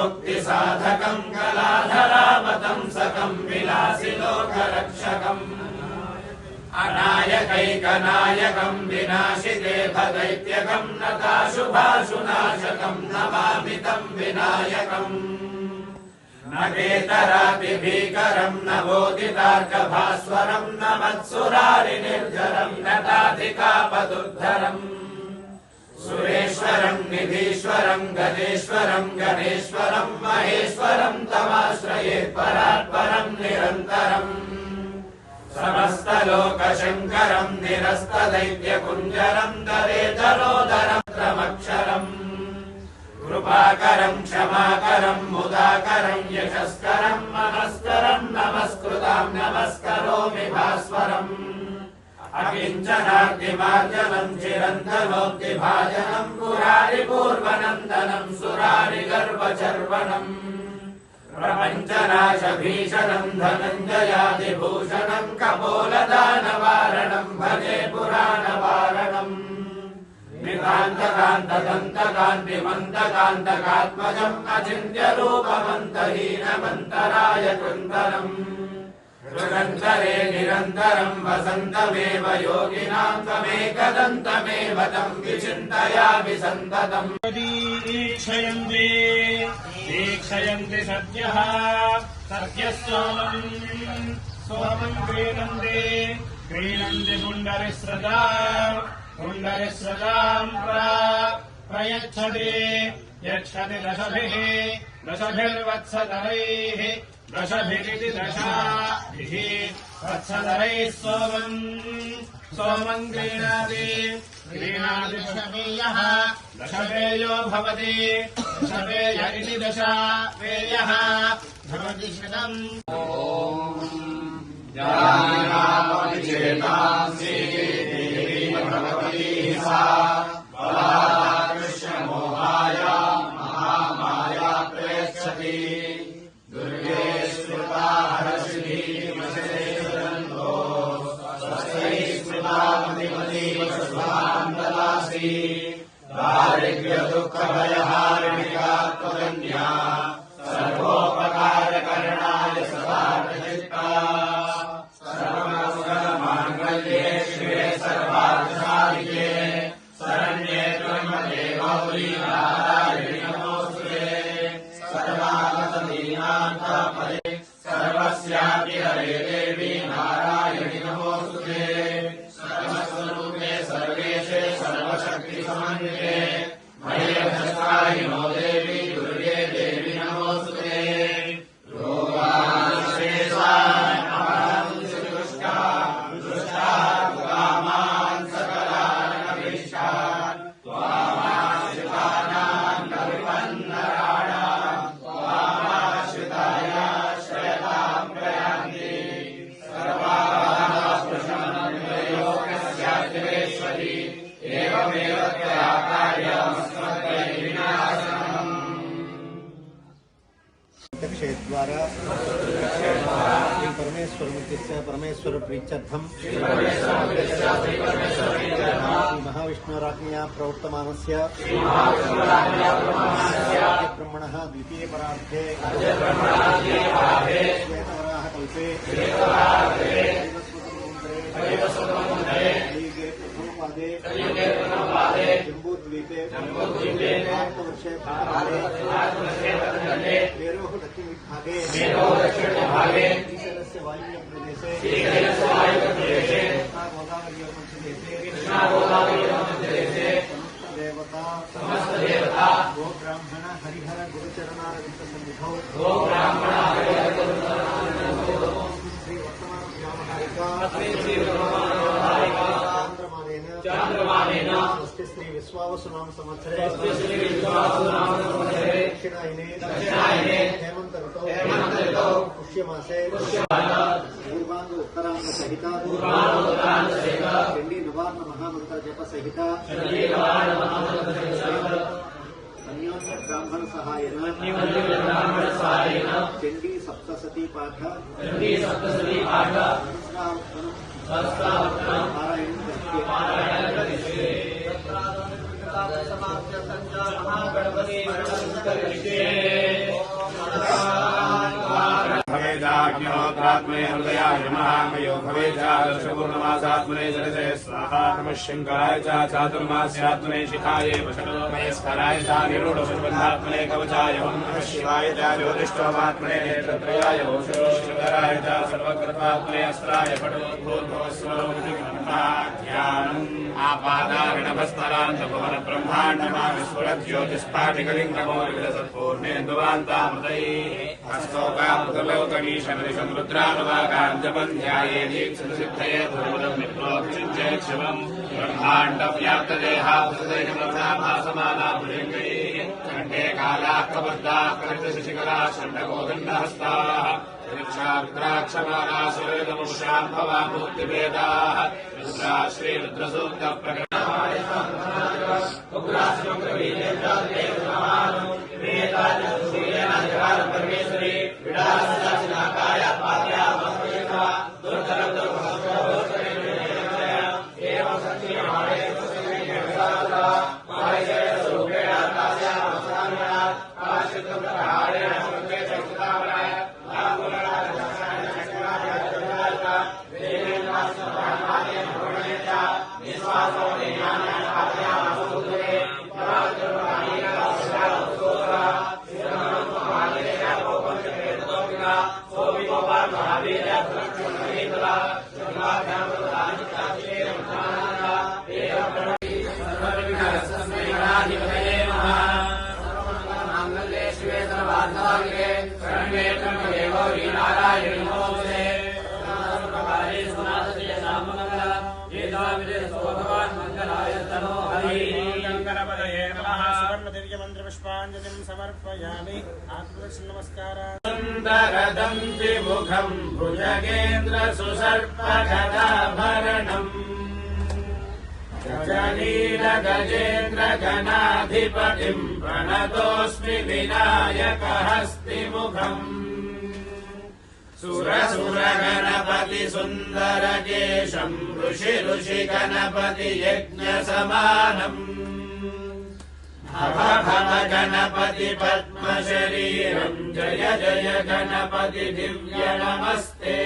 मुक्ति साधकं कलाधरावतंसकं विलासि लोकरक्षकम् अनायकैकनायकं विनाशिते भदैत्यकं नताशुभाशुनाशकं नमामि तं विनायकम् न केतरातिभीकरं न बोधितार्कभास्वरं न मत्सुरारिनिर्झरं नटाधिकापदुद्धरम् सुरेश्वरं निधीश्वरं गजेश्वरं गणेश्वरं महेश्वरं तमाश्रये परात्परं निरन्तरम् समस्तलोकशङ्करं निरस्तदैत्यकुञ्जरं दरेतरोदरं त्रमक्षरम् कृपाकरं क्षमाकरं मुदाकरं यशस्करं मनस्करं नमस्कृतां नमस्करोमि भास्वरम् अकिञ्चनार्तिमार्जनं चिरन्तनोक्तिभाजनं पुरारिपूर्वनन्दनं सुरारिगर्वचर्वणम् प्रपञ्चनाशभीषणं धनञ्जयादिभूषणं कपोलदानवारणं भजे पुराणवारणम् नितान्तकान्तदन्तकान्तिमन्तकान्तकात्मजम् अचिन्त्यरूपमन्तहीनमन्तराय कृन्दनम् कृदन्तरे निरन्तरं वसन्तमेव योगिनां त्वमेकदन्तमेव तं विचिन्तयामि सन्ततम् दीक्षयन्ति सद्यः सद्यः सोमं क्रीणन्ति पुण्डरिस्रजां प्रयच्छति यच्छति दशभिर्वत्सधरैः दशभिरिति दशाभिः वत्सधरैः सोमं क्रीणाति दशमेयः दशमेयो भवति दशमेय इति दशामेयः भवति शतम् ज्ञानामविचेतांसि देवी भगवती सा बलात्कृष्णमोहाय महामाया प्रेक्षति दुर्गे स्मृता हर्षिणीमशेषदन्तो स्वस्यै स्मृता मतिमतीव शुभान्तलासि दारिद्र्यदुःखभयहारिणिका त्वदन्या सर्वोपकारकरणाय सदा प्रचित्ता सर्वमङ्गलमाङ्गल्ये शिवे सर्वार्थसाधिके शरण्ये त्र्यम्बके गौरी नारायणि नमोऽस्तुते सर्वागतदीनान्तपदे सर्वस्यापि हरे देवी नारायणि नमोऽस्तुते सर्वस्वरूपे सर्वेशे सर्वशक्तिसमन्विते महेशस्तायिनो देवी दुर्गे देवी नमोऽस्तुते द्वारा परमेश्वरमूर्तिस्य परमेश्वर प्रीत्यर्थं महाविष्णुराज्ञया प्रवर्तमानस्य ब्रह्मणः द्वितीय परार्धे श्वेतवराह कल्पे प्रथमपादे जम्बूद्वीपे भारतवर्षे मेरोः दक्षिणविभागे ईशानस्य वायुव्यप्रदेशे गोदावरीदेशे समस्तदेवता गोब्राह्मण हरिहर गुरुचरणारविन्दसन्निधौ श्री वर्तमानव्यावहारिका चांद्रमानेन स्वस्ति श्री विश्वावसुनाम संवत्सरे दक्षिणायने हेमंत ऋतौ पुष्यमासे पूर्वांग उत्तरांग सहिता चंडी नवार्ण महामंत्र जप सहिता अन्योन्य ब्राह्मण सहायेन चंडी सप्तशती पाठ महागणपति महादेवात्मने हृदयाय नमः मयो भवे चादर्शपूर्णमासात्मने जलसे स्वाहा नमः शङ्कराय चातुर्मास्यात्मने शिखाय वशकलोमयस्कराय च निरूढपशुबन्धात्मने कवचाय ओं नमः शिवाय च ज्योतिष्ठोमात्मने नेत्रत्रयाय ओं शिवशङ्कराय च सर्वकृतात्मने अस्त्राय ध्यानम् आपादारणभस्तरान्तभुवनब्रह्माण्डमाविस्फुरद्योतिष्पाटिकलिङ्गमोर्विलसत्पूर्णेन्दुवान्तामृतैः हस्तोकामुदलोकमीशमनिसमुद्रानुवागाञ्जपन्ध्याये दीक्षितसिद्धये दुर्बुदम् विप्रोक्षिञ्चेत् शिवम् ब्रह्माण्डव्याप्तदेहाभुजैकमृताभासमानाभुजङ्गैः कण्ठे कालाः कबद्धाः कलितशिशिखराः षण्डकोदण्डहस्ताः रुद्राक्षमालासुरेदमुषाम् भवामूर्तिभेदाः रुद्रा श्रीरुद्रसूक्तप्रकटनाय समर्पयामि आत्मनमस्काराः सुन्दरदन्तिमुखम् भुजगेन्द्र सुसर्पगदाभरणम् गजनीलगजेन्द्र गणाधिपतिम् प्रणतोऽस्मि विनायकहस्तिमुखम् सुरसुरगणपति सुन्दरकेशम् ऋषि गणपति यज्ञसमानम् भव भव गणपति पद्मशरीरम् जय जय गणपति दिव्य नमस्ते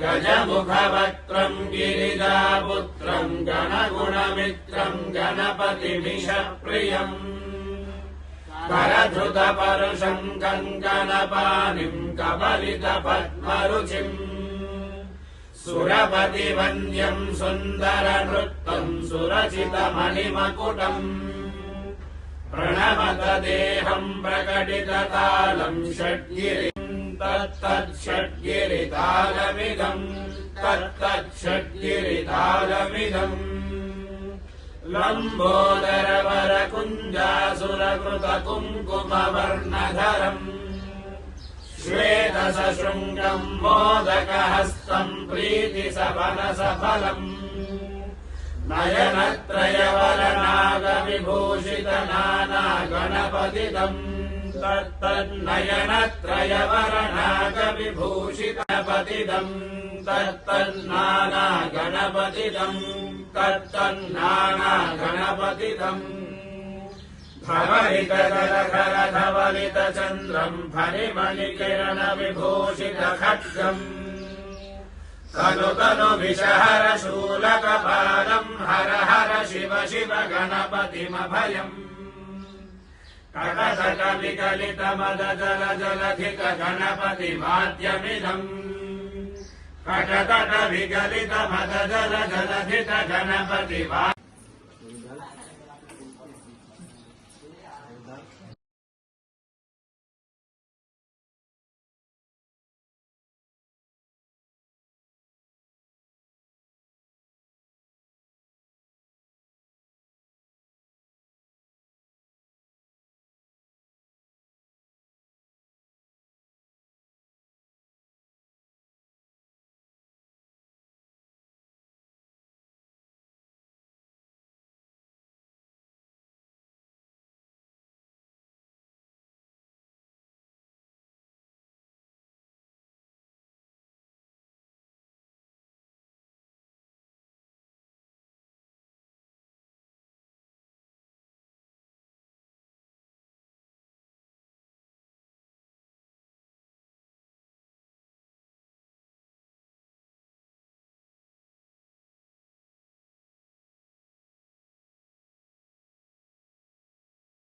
गजमुखवक्त्रम् गिरिजापुत्रम् गणगुणमित्रम् गणपतिमिषप्रियम् करधृतपरुषम् कङ्कणपाणिम् कबलितपद्मरुचिम् सुरपतिवन्द्यम् सुन्दरनृत्तम् सुरचितमणिमकुटम् प्रणमत देहम् प्रकटिततालम् षड्गिरिम् तत्तच्छड्गिरितालमिदम् लम्बोदरवरकुञ्जासुरकृतकुङ्कुमवर्णधरम् श्वेतसशृङ्गम् मोदकहस्तम् प्रीतिसफलसफलम् नयनत्रयवरनागविभूषितनानागणपतिदम् तत्तन्नयनत्रयवरनागविभूषितपतिदम् तत्तन्नानागणपतिदम् तत्तन्नानागणपतिदम् धवलितधरधवलितचन्द्रम् फणिमणिकिरणविभूषितखड्गम् तनु तनु विषहर शूलकपालम् हर हर शिव शिव गणपतिमभयम् कटतटविकलितमदजलजलधिक गणपतिमाद्यमिदम् कटतटविकलितमदजलजलधिक गणपतिमा